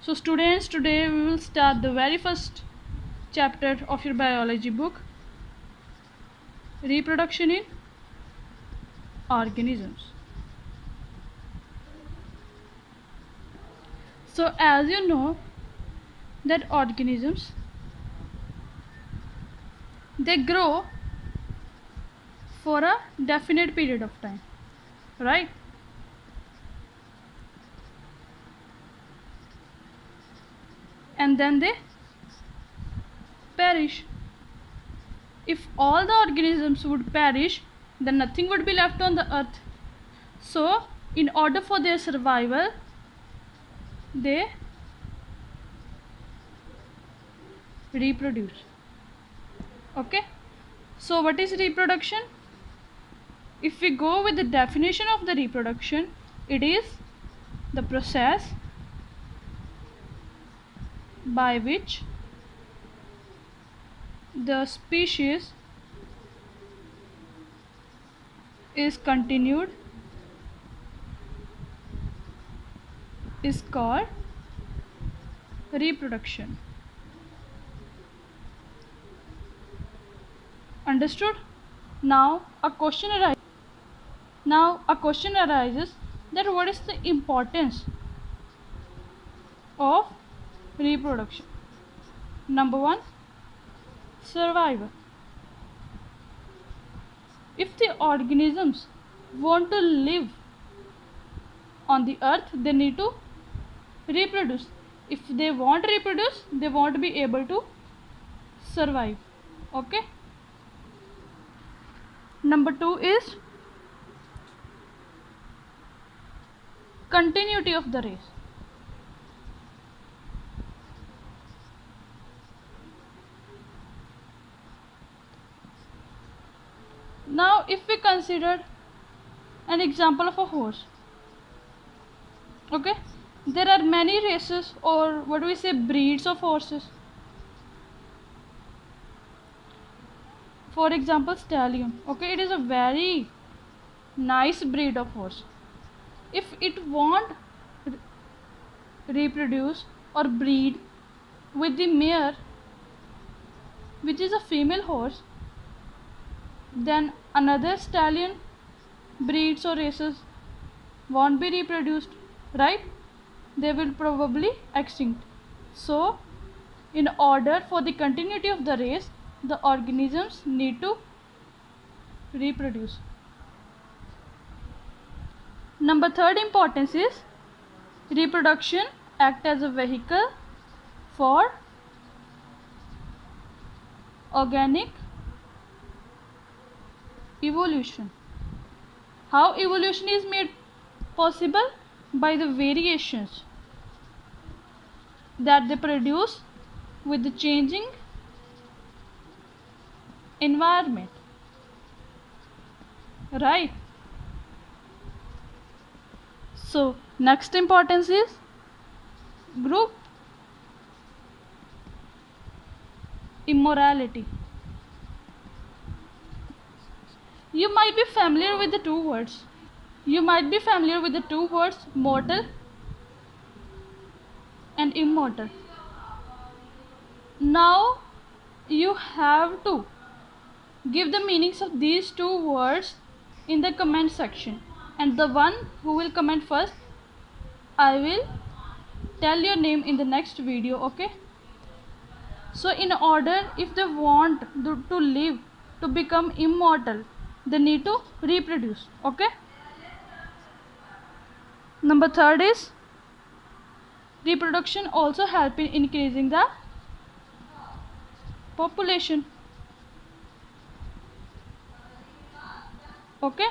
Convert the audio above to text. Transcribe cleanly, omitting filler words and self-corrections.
So students, today we will start the very first chapter of your biology book, reproduction in organisms. So as you know that organisms, they grow for a definite period of time, right? And then they perish. If all the organisms would perish, then nothing would be left on the earth. So in order for their survival, they reproduce. Okay, so what is reproduction? If we go with the definition of the reproduction, it is the process by which the species is continued is called reproduction. Understood? Now a question arises that what is the importance of reproduction? Number one, survival. If the organisms want to live on the earth, they need to reproduce. If they won't reproduce, they won't be able to survive. Okay. Number two is continuity of the race. Now if we consider an example of a horse, okay, there are many races, or what do we say, breeds of horses. For example, stallion, okay, it is a very nice breed of horse. If it won't reproduce or breed with the mare, which is a female horse, then another stallion breeds or races won't be reproduced, right? They will probably extinct. So in order for the continuity of the race, the organisms need to reproduce. Number third importance is reproduction act as a vehicle for organic evolution. How evolution is made possible? By the variations that they produce with the changing environment, right? So next importance is group immorality. You might be familiar with the two words. Mortal and immortal. Now you have to give the meanings of these two words in the comment section, and the one who will comment first, I will tell your name in the next video. Okay, so in order, if they want to live, to become immortal, they need to reproduce. Okay. Number third is reproduction also help in increasing the population. Okay.